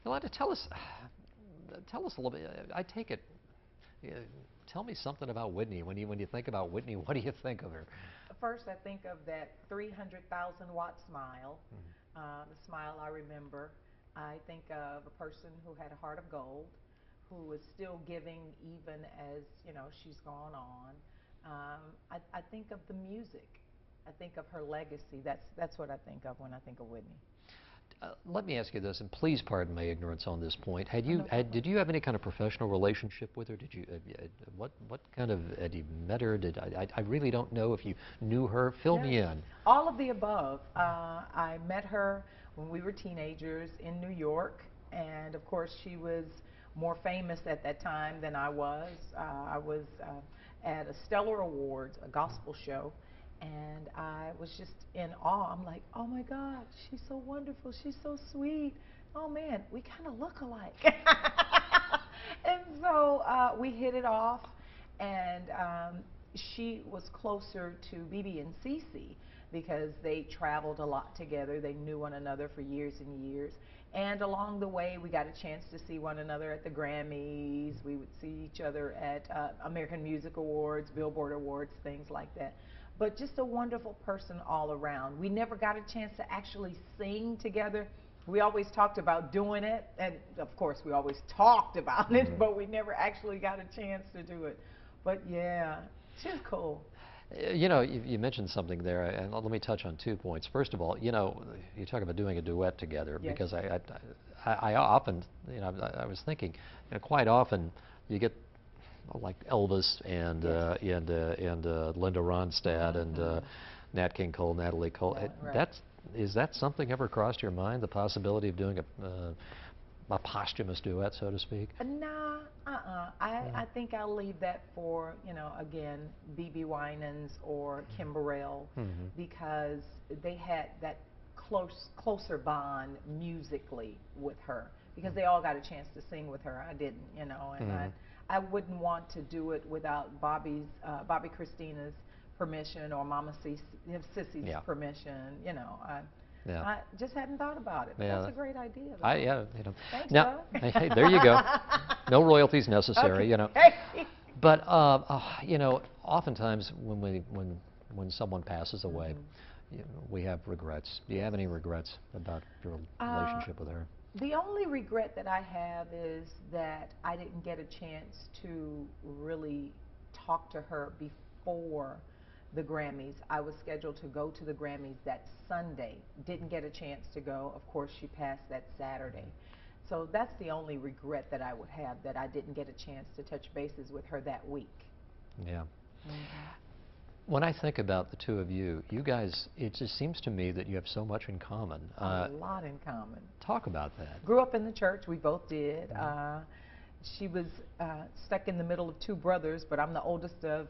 Yolanda, tell us a little bit. I take it. uh, Tell me something about Whitney. When you think about Whitney, what do you think of her? First, I think of that 300,000 watt smile, the smile I remember. I think of a person who had a heart of gold, who is still giving even as she's gone on. I think of the music. I think of her legacy. That's what I think of when I think of Whitney. Let me ask you this, and please pardon my ignorance on this point. Oh, no problem. Did you have any kind of professional relationship with her? Did you, what kind of, had you met her? I really don't know if you knew her. Fill Yes, me in. all of the above. I met her when we were teenagers in New York, and of course, she was more famous at that time than I was. I was at a Stellar Awards, a gospel show, and I was just in awe. I'm like, oh my God, she's so wonderful. She's so sweet. Oh man, we kind of look alike. And so we hit it off, and she was closer to BB and Cece because they traveled a lot together. They knew one another for years and years. And along the way, we got a chance to see one another at the Grammys. We would see each other at American Music Awards, Billboard Awards, things like that. But just a wonderful person all around. We never got a chance to actually sing together. We always talked about doing it, and of course we always talked about it, but we never actually got a chance to do it. But yeah, she's cool. You mentioned something there, and let me touch on 2 points. First of all, you talk about doing a duet together, Yes. because I often, I was thinking, quite often you get like Elvis and Yes. Linda Ronstadt and Mhm. Nat King Cole, Natalie Cole. Yeah, right. Is that something ever crossed your mind, the possibility of doing a posthumous duet, so to speak? Nah, I think I'll leave that for, again, B.B. Winans or Kim Burrell, Hmm. because they had that closer bond musically with her, because they all got a chance to sing with her. I didn't, and Hmm. I wouldn't want to do it without Bobby Christina's permission or Mama Sissy's Yeah. permission. Yeah. I just hadn't thought about it, but that's Yeah. a great idea, I though. yeah. Thanks, Now, bud. hey, there you go. No royalties necessary. Okay. But oftentimes when someone passes away, Mhm. we have regrets. Do you Yes. have any regrets about your Uh, relationship with her? the only regret that I have is that I didn't get a chance to really talk to her before the Grammys. I was scheduled to go to the Grammys that Sunday. Didn't get a chance to go. Of course, she passed that Saturday. So that's the only regret that I would have, that I didn't get a chance to touch bases with her that week. Yeah. Hmm. When I think about the two of you, you guys, it just seems to me that you have so much in common. A lot in common. Talk about that. Grew up in the church. We both did. Mhm. She was stuck in the middle of two brothers, but I'm the oldest of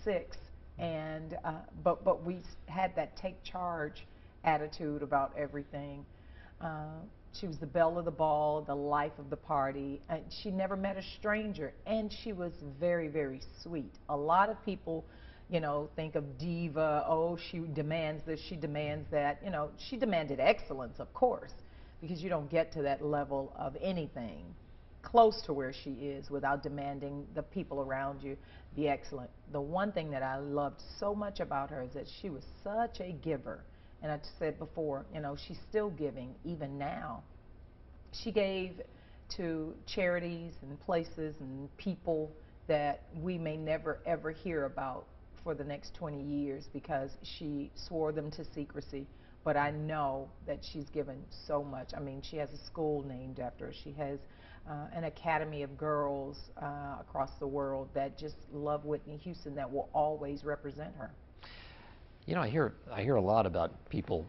six, and but we had that take charge attitude about everything. She was the belle of the ball, the life of the party, and she never met a stranger, and she was very, very sweet. A lot of people, think of diva. Oh, she demands this, she demands that. She demanded excellence, of course, because you don't get to that level of anything close to where she is without demanding the people around you be excellent. The one thing that I loved so much about her is that she was such a giver. And I said before, she's still giving even now. She gave to charities and places and people that we may never ever hear about for the next 20 years because she swore them to secrecy. But I know that she's given so much. I mean, she has a school named after her. She has an academy of girls across the world that just love Whitney Houston, that will always represent her. I hear a lot about people.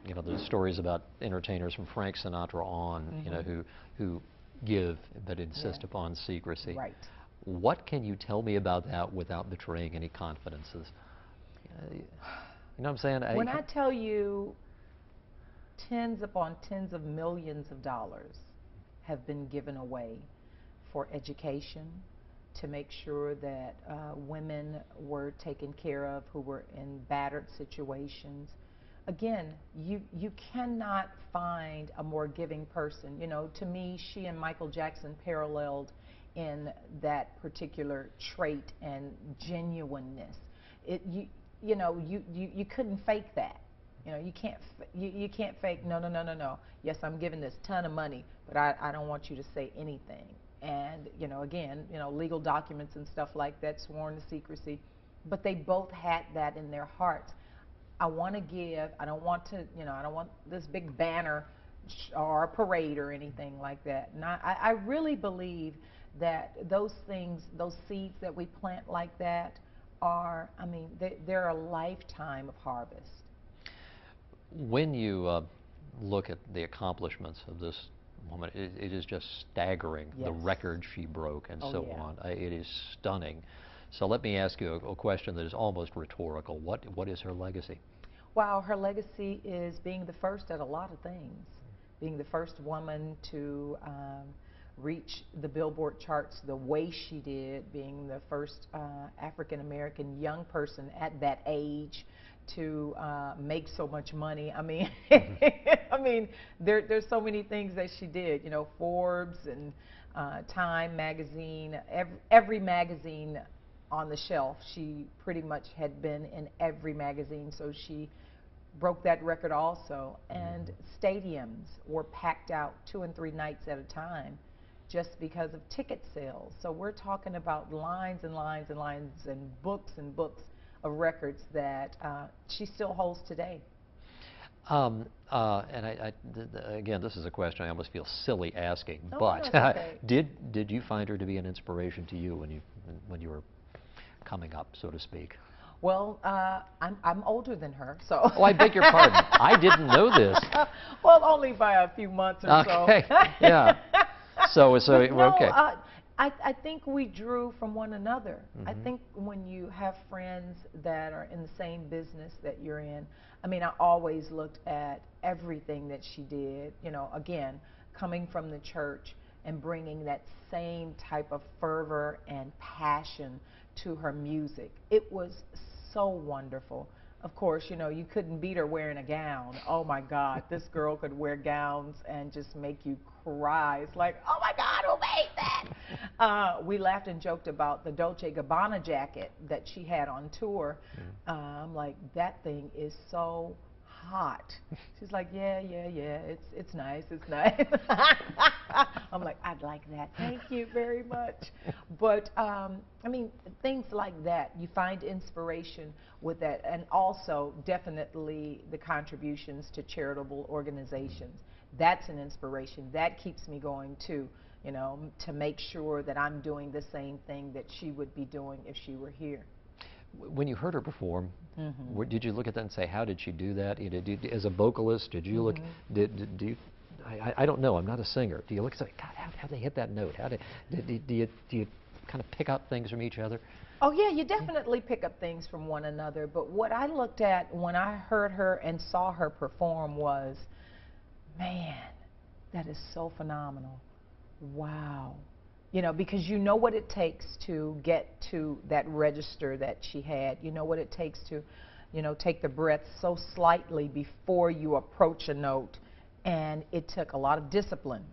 There's stories about entertainers from Frank Sinatra on, Hmm. who give but Yeah, insist upon secrecy. right. What can you tell me about that without betraying any confidences? You know what I'm saying? When I tell you tens upon tens of millions of dollars have been given away for education, to make sure that women were taken care of who were in battered situations. again, you cannot find a more giving person. You know, to me, she and Michael Jackson paralleled in that particular trait and genuineness. You know, you couldn't fake that. You know, you can't fake, no, no, no, no, no. Yes, I'm giving this ton of money, but I don't want you to say anything. And, you know, again, you know, legal documents and stuff like that, sworn to secrecy. But they both had that in their hearts. I want to give, I don't want to, you know, I don't want this big banner or a parade or anything like that. And I really believe that those things, those seeds that we plant like that are, I mean, they're a lifetime of harvest. When you look at the accomplishments of this woman, it is just staggering, Yes. the record she broke and Oh, so yeah. on. It is stunning. So let me ask you a question that is almost rhetorical. What is her legacy? Wow, her legacy is being the first at a lot of things. Being the first woman to reach the Billboard charts the way she did, being the first African American young person at that age to make so much money. I mean, I mean, there's so many things that she did. You know, Forbes and Time magazine, every magazine on the shelf. She pretty much had been in every magazine, so she broke that record also. And stadiums were packed out 2 and 3 nights at a time just because of ticket sales. So we're talking about lines and lines and lines and books of records that she still holds today. And again, this is a question I almost feel silly asking, Oh, but no, it's okay. did you find her to be an inspiration to you when you were coming up, so to speak? Well, I'm older than her, so. Oh, I beg your pardon. I didn't know this. Well, only by a few months or so. Okay. Yeah. So No, okay. I think we drew from one another. I Mhm. think when you have friends that are in the same business that you're in, I mean, I always looked at everything that she did, you know, again, coming from the church and bringing that same type of fervor and passion to her music. It was so wonderful. Of course, you know, you couldn't beat her wearing a gown. Oh my God, this girl could wear gowns and just make you cry. It's like, oh my God, who made that? We laughed and joked about the Dolce & Gabbana jacket that she had on tour. I'm like, that thing is so hot. She's like, yeah, it's nice, it's nice. I'm like, I'd like that. Thank you very much. But I mean, things like that, you find inspiration with that, and also definitely the contributions to charitable organizations. That's an inspiration. That keeps me going too, you know, to make sure that I'm doing the same thing that she would be doing if she were here. When you heard her perform, did you look at that and say, how did she do that? You know, as a vocalist, did you look, do you, I don't know, I'm not a singer. Do you look and say, God, how they hit that note? Do you kind of pick up things from each other? Oh yeah, you definitely pick up things from one another, but what I looked at when I heard her and saw her perform was, man, that is so phenomenal. Wow. You know, because you know what it takes to get to that register that she had. You know what it takes to, you know, take the breath so slightly before you approach a note. And it took a lot of discipline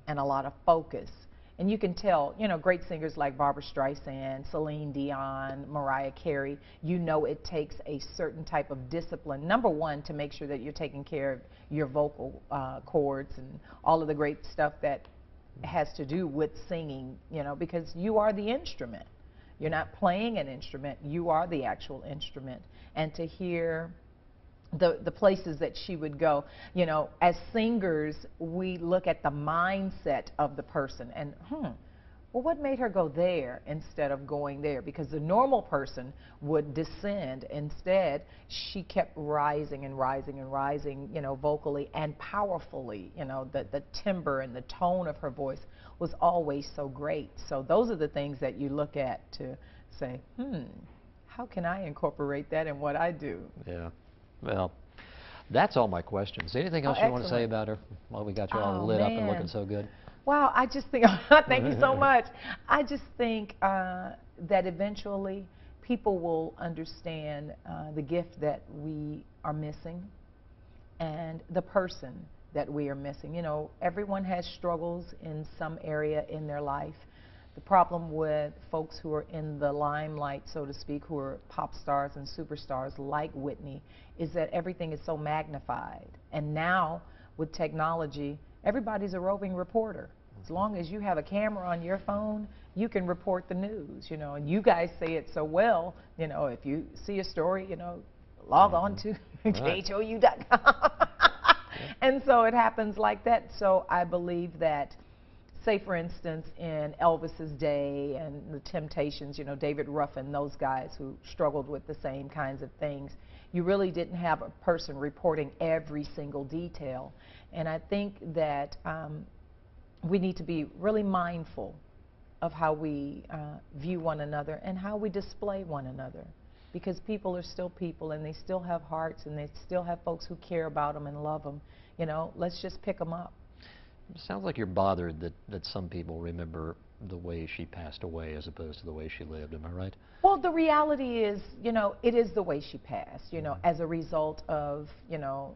and a lot of focus. And you can tell, you know, great singers like Barbra Streisand, Celine Dion, Mariah Carey, you know it takes a certain type of discipline. Number one, to make sure that you're taking care of your vocal cords and all of the great stuff that has to do with singing, you know, because you are the instrument. You're not playing an instrument, you are the actual instrument. And to hear the places that she would go, you know, as singers, we look at the mindset of the person and, well, what made her go there instead of going there? Because the normal person would descend. Instead, she kept rising and rising and rising, you know, vocally and powerfully. You know, the timbre and the tone of her voice was always so great. So those are the things that you look at to say, how can I incorporate that in what I do? Yeah. Well, that's all my questions. Anything else you want to say about her while we got you all lit up and looking so good? Wow, I just think, thank you so much. I just think that eventually people will understand the gift that we are missing and the person that we are missing. You know, everyone has struggles in some area in their life. The problem with folks who are in the limelight, so to speak, who are pop stars and superstars like Whitney, is that everything is so magnified. And now, with technology, everybody's a roving reporter. As long as you have a camera on your phone, you can report the news, you know, and you guys say it so well, you know, if you see a story, you know, log on to khou.com. And so it happens like that. So I believe that, say for instance, in Elvis's day and the Temptations, you know, David Ruffin, those guys who struggled with the same kinds of things, you really didn't have a person reporting every single detail. And I think that we need to be really mindful of how we view one another and how we display one another, because people are still people and they still have hearts and they still have folks who care about them and love them. You know, let's just pick them up. It sounds like you're bothered that some people remember the way she passed away as opposed to the way she lived. Am I right? Well, the reality is, you know, it is the way she passed, you know, as a result of, you know,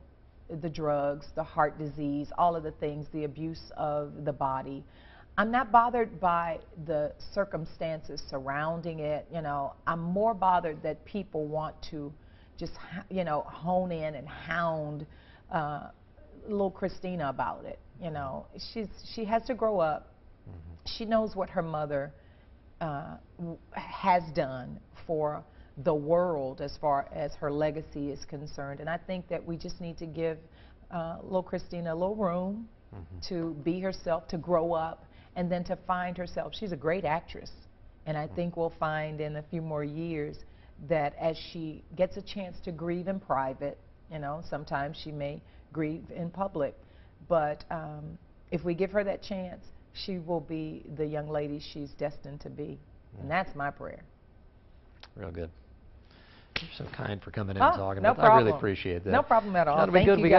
the drugs, the heart disease, all of the things, the abuse of the body. I'm not bothered by the circumstances surrounding it, you know. I'm more bothered that people want to just, you know, hone in and hound little Christina about it. You know, she has to grow up. She knows what her mother has done for the world as far as her legacy is concerned, and I think that we just need to give little Christina a little room to be herself, to grow up, and then to find herself. She's a great actress, and I think we'll find in a few more years that as she gets a chance to grieve in private, you know, sometimes she may grieve in public, but if we give her that chance, she will be the young lady she's destined to be, and that's my prayer. Real good. You're so kind for coming in and talking no about it. I really problem. appreciate that. No problem at all. That'll be Thank good. you We guys.